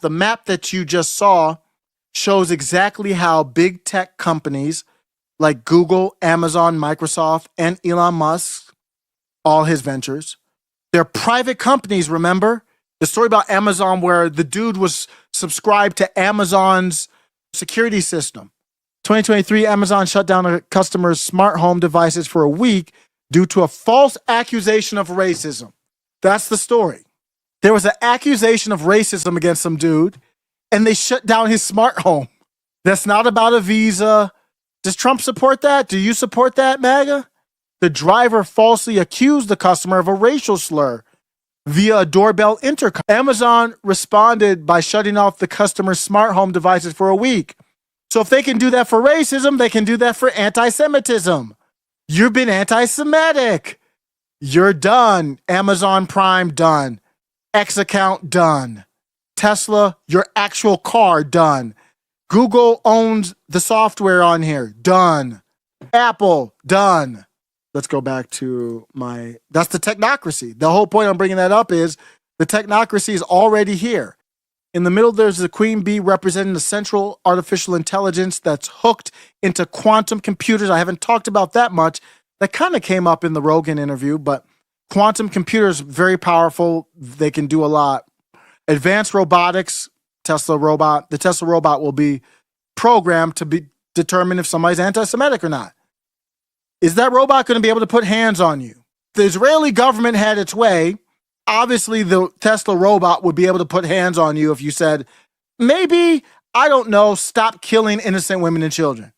The map that you just saw shows exactly how big tech companies like Google, Amazon, Microsoft, and Elon Musk, all his ventures, they're private companies, remember? The story about Amazon where the dude was subscribed to Amazon's security system. 2023, Amazon shut down a customer's smart home devices for a week due to a false accusation of racism. That's the story. There was an accusation of racism against some dude, and they shut down his smart home. That's not about a visa. Does Trump support that? Do you support that, Maga? The driver falsely accused the customer of a racial slur via a doorbell intercom. Amazon responded by shutting off the customer's smart home devices for a week. So if they can do that for racism, they can do that for anti-Semitism. You've been anti-Semitic. You're done. Amazon Prime, done. X account, done. Tesla, your actual car, done. Google owns the software on here, done. Apple, done. Let's go back to that's the technocracy. The whole point I'm bringing that up is the technocracy is already here. In the middle, there's the queen bee representing the central artificial intelligence that's hooked into quantum computers. I haven't talked about that much. That kind of came up in the Rogan interview, but quantum computers, very powerful. They can do a lot. Advanced robotics, the Tesla robot will be programmed to determine if somebody's anti-Semitic or not. Is that robot going to be able to put hands on you? The Israeli government had its way. Obviously, the Tesla robot would be able to put hands on you if you said, maybe, I don't know, stop killing innocent women and children.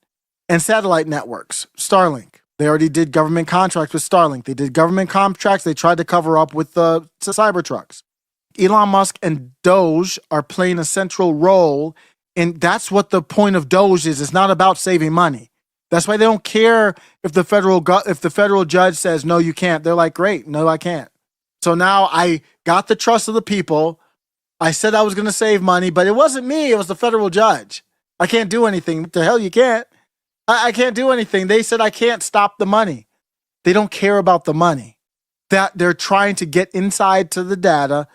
And satellite networks, Starlink. They already did government contracts with Starlink. They did government contracts they tried to cover up with the Cybertrucks. Elon Musk and Doge are playing a central role, and that's what the point of Doge is. It's not about saving money. That's why they don't care if the federal judge says, no, you can't. They're like, great, no, I can't. So now I got the trust of the people. I said I was going to save money, but it wasn't me. It was the federal judge. I can't do anything. What the hell, you can't? I can't do anything. They said I can't stop the money. They don't care about the money. That they're trying to get inside to the data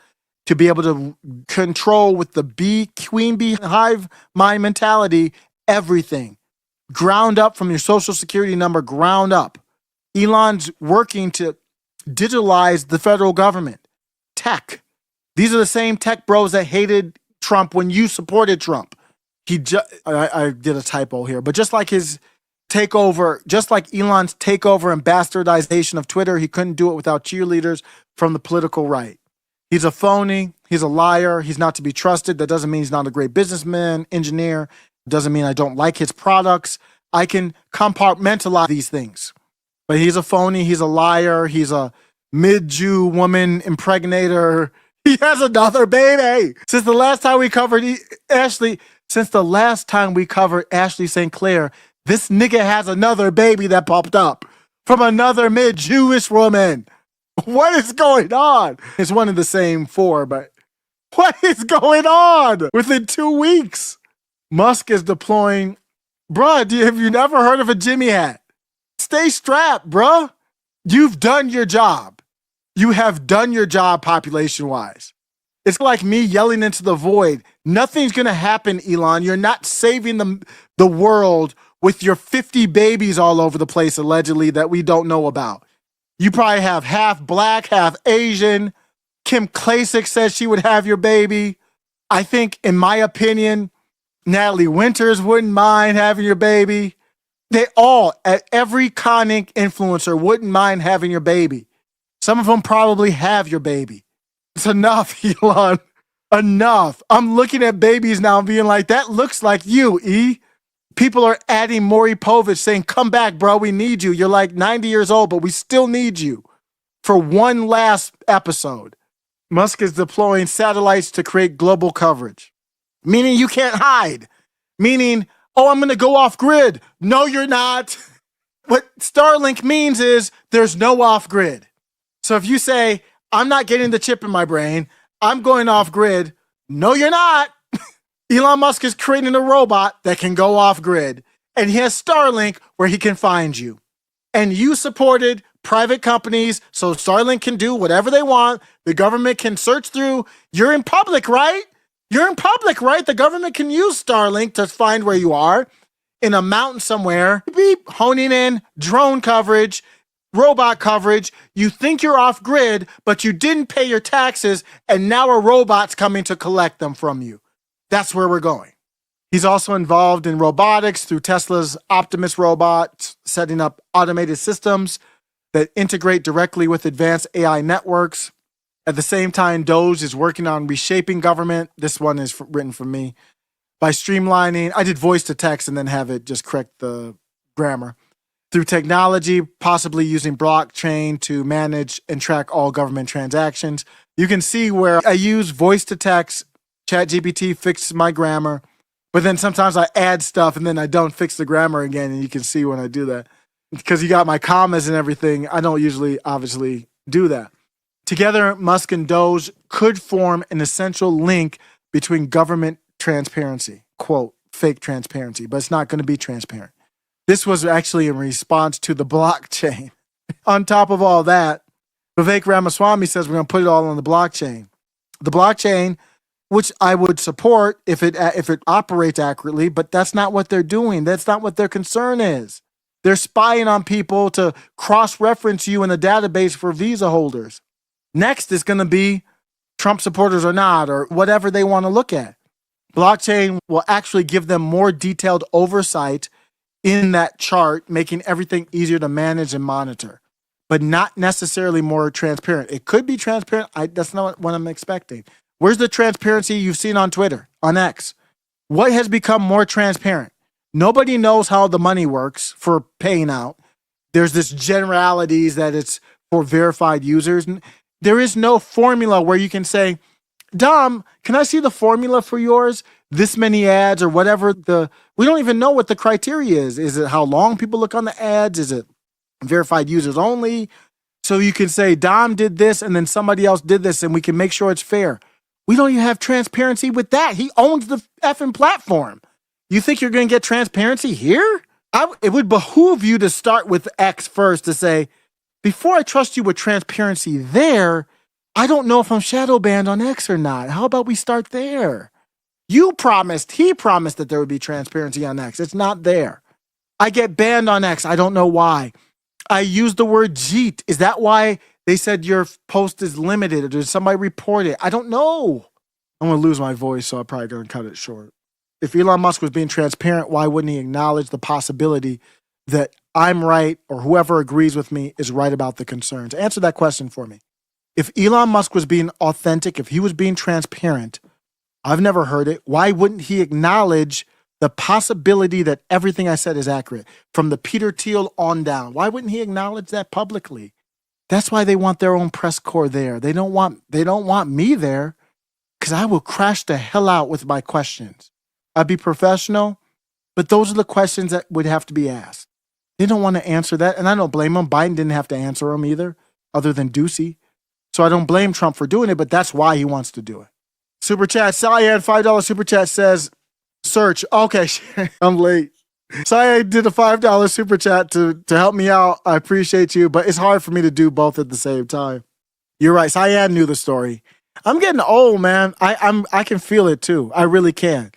to be able to control with the queen bee hive mind mentality, everything. Ground up from your social security number, ground up. Elon's working to digitalize the federal government. Tech. These are the same tech bros that hated Trump when you supported Trump. I did a typo here, but just like his takeover, just like Elon's takeover and bastardization of Twitter, he couldn't do it without cheerleaders from the political right. He's a phony. He's a liar. He's not to be trusted. That doesn't mean he's not a great businessman, engineer. It doesn't mean I don't like his products. I can compartmentalize these things. But he's a phony. He's a liar. He's a mid-Jew woman impregnator. He has another baby. Since the last time we covered Ashley St. Clair, this nigga has another baby that popped up from another mid-Jewish woman. What is going on? It's one of the same four, but what is going on? Within 2 weeks, Musk is deploying. Bruh, have you never heard of a Jimmy hat? Stay strapped, bruh. You've done your job. You have done your job population-wise. It's like me yelling into the void. Nothing's going to happen, Elon. You're not saving the world with your 50 babies all over the place, allegedly, that we don't know about. You probably have half black, half Asian. Kim Klacik says she would have your baby. I think, in my opinion, Natalie Winters wouldn't mind having your baby. Every Con Inc. influencer wouldn't mind having your baby. Some of them probably have your baby. It's enough, Elon. Enough. I'm looking at babies now and being like, that looks like you, E. People are adding Maury Povich saying, come back, bro, we need you. You're like 90 years old, but we still need you for one last episode. Musk is deploying satellites to create global coverage, meaning you can't hide, meaning, oh, I'm going to go off grid. No, you're not. What Starlink means is there's no off grid. So if you say, I'm not getting the chip in my brain, I'm going off grid. No, you're not. Elon Musk is creating a robot that can go off grid, and he has Starlink where he can find you. And you supported private companies so Starlink can do whatever they want. The government can search through. You're in public, right? You're in public, right? The government can use Starlink to find where you are in a mountain somewhere. Beep, honing in, drone coverage, robot coverage. You think you're off grid, but you didn't pay your taxes, and now a robot's coming to collect them from you. That's where we're going. He's also involved in robotics through Tesla's Optimus robot, setting up automated systems that integrate directly with advanced AI networks. At the same time, Doge is working on reshaping government. This one is written for me. By streamlining, I did voice to text and then have it just correct the grammar. Through technology, possibly using blockchain to manage and track all government transactions. You can see where I use voice to text, ChatGPT fixes my grammar, but then sometimes I add stuff and then I don't fix the grammar again, and you can see when I do that. Because you got my commas and everything, I don't usually obviously do that. Together, Musk and Doge could form an essential link between government transparency, quote, fake transparency, but it's not going to be transparent. This was actually in response to the blockchain. On top of all that, Vivek Ramaswamy says we're going to put it all on the blockchain. The blockchain, which I would support if it operates accurately, but that's not what they're doing. That's not what their concern is. They're spying on people to cross-reference you in the database for visa holders. Next is going to be Trump supporters or not, or whatever they want to look at. Blockchain will actually give them more detailed oversight in that chart, making everything easier to manage and monitor, but not necessarily more transparent. It could be transparent. That's not what I'm expecting. Where's the transparency you've seen on Twitter, on X? What has become more transparent? Nobody knows how the money works for paying out. There's this generalities that it's for verified users. There is no formula where you can say, Dom, can I see the formula for yours? This many ads or whatever. We don't even know what the criteria is. Is it how long people look on the ads? Is it verified users only? So you can say, Dom did this and then somebody else did this and we can make sure it's fair. We don't even have transparency with that. He owns the effing platform. You think you're going to get transparency here? It would behoove you to start with X first to say, before I trust you with transparency there, I don't know if I'm shadow banned on X or not. How about we start there? He promised that there would be transparency on X. It's not there. I get banned on X. I don't know why. I use the word Jeet. Is that why they said your post is limited? Or did somebody report it? I don't know. I'm going to lose my voice, so I'm probably going to cut it short. If Elon Musk was being transparent, why wouldn't he acknowledge the possibility that I'm right or whoever agrees with me is right about the concerns? Answer that question for me. If Elon Musk was being authentic, if he was being transparent, I've never heard it. Why wouldn't he acknowledge the possibility that everything I said is accurate from the Peter Thiel on down? Why wouldn't he acknowledge that publicly? That's why they want their own press corps there. They don't want me there because I will crash the hell out with my questions. I'd be professional, but those are the questions that would have to be asked. They don't want to answer that, and I don't blame them. Biden didn't have to answer them either, other than Ducey. So I don't blame Trump for doing it, but that's why he wants to do it. Super chat, Cyan, $5 super chat says, search. Okay, I'm late. Cyan did a $5 super chat to help me out. I appreciate you, but it's hard for me to do both at the same time. You're right. Cyan knew the story. I'm getting old, man. I can feel it too. I really can.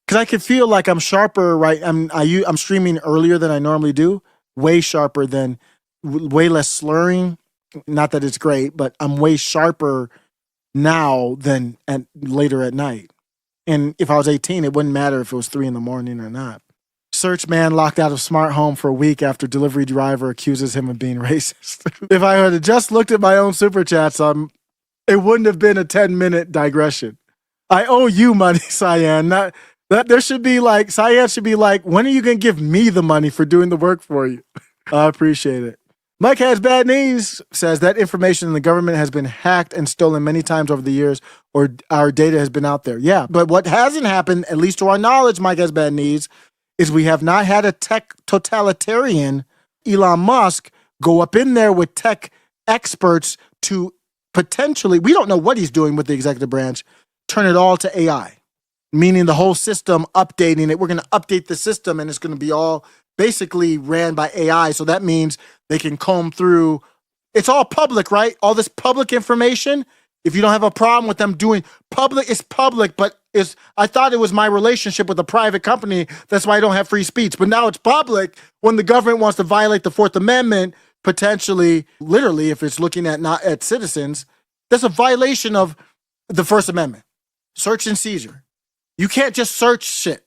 Because I can feel like I'm sharper, right? I'm streaming earlier than I normally do. Way sharper than, way less slurring. Not that it's great, but I'm way sharper now than later at night. And if I was 18, it wouldn't matter if it was 3 a.m. or not. Search man locked out of smart home for a week after delivery driver accuses him of being racist. If I had just looked at my own super chats, it wouldn't have been a 10-minute digression. I owe you money, Cyan. There should be like, Cyan should be like, when are you going to give me the money for doing the work for you? I appreciate it. Mike Has Bad Knees says that information in the government has been hacked and stolen many times over the years, or our data has been out there. Yeah, but what hasn't happened, at least to our knowledge, Mike Has Bad Knees, is we have not had a tech totalitarian, Elon Musk, go up in there with tech experts to potentially, we don't know what he's doing with the executive branch, turn it all to AI. Meaning the whole system, updating it. We're going to update the system and it's going to be all basically ran by AI. So that means they can comb through. It's all public, right? All this public information If you don't have a problem with them doing public, it's public, but I thought it was my relationship with a private company. That's why I don't have free speech. But now it's public when the government wants to violate the Fourth Amendment, potentially, literally, if it's looking at not at citizens, that's a violation of the First Amendment. Search and seizure. You can't just search shit.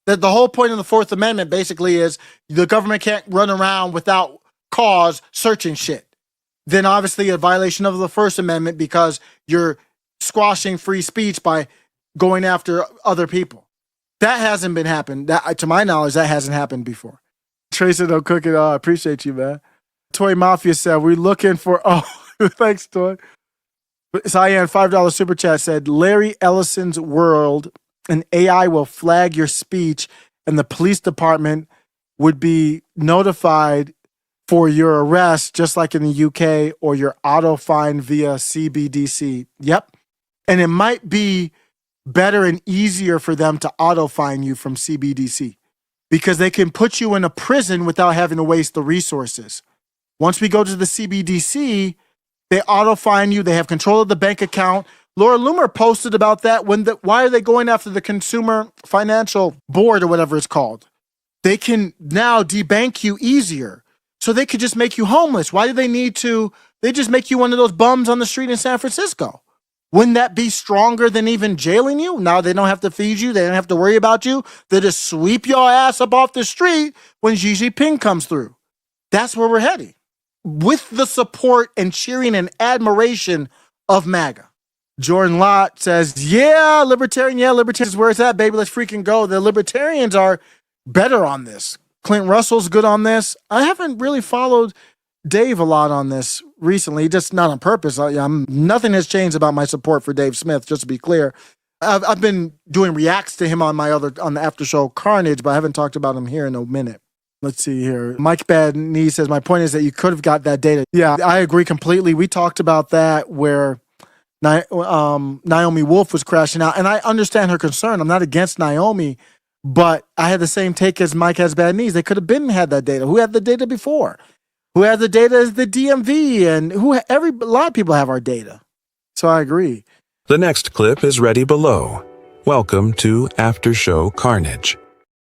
The whole point of the Fourth Amendment basically is the government can't run around without cause searching shit. Then obviously a violation of the First Amendment because you're squashing free speech by going after other people. That hasn't been happened. To my knowledge, that hasn't happened before. Tracy, don't cook it all. I appreciate you, man. Toy Mafia said, we're looking for, thanks, Toy. Cyan, $5 super chat said, Larry Ellison's world, an AI will flag your speech and the police department would be notified for your arrest, just like in the UK, or your auto fine via CBDC. Yep. And it might be better and easier for them to auto fine you from CBDC because they can put you in a prison without having to waste the resources. Once we go to the CBDC, they auto fine you. They have control of the bank account. Laura Loomer posted about that. Why are they going after the Consumer Financial Board or whatever it's called? They can now debank you easier. So they could just make you homeless. Why do they need to? They just make you one of those bums on the street in San Francisco. Wouldn't that be stronger than even jailing you? Now they don't have to feed you. They don't have to worry about you. They just sweep your ass up off the street when Xi Jinping comes through. That's where we're heading. With the support and cheering and admiration of MAGA. Jordan Lott says, yeah, libertarians is where it's at, baby. Let's freaking go. The libertarians are better on this. Clint Russell's good on this. I haven't really followed Dave a lot on this recently, just not on purpose. Nothing has changed about my support for Dave Smith, just to be clear. I've been doing reacts to him on the after show Carnage, but I haven't talked about him here in a minute. Let's see here. Mike Bad Knee says, my point is that you could have got that data. Yeah, I agree completely. We talked about that where Naomi Wolf was crashing out, and I understand her concern. I'm not against Naomi, but I had the same take as Mike Has Bad Knees. They could have had that data. Who had the data before? Who had the data is the DMV, and a lot of people have our data. So I agree. The next clip is ready below. Welcome to After Show Carnage.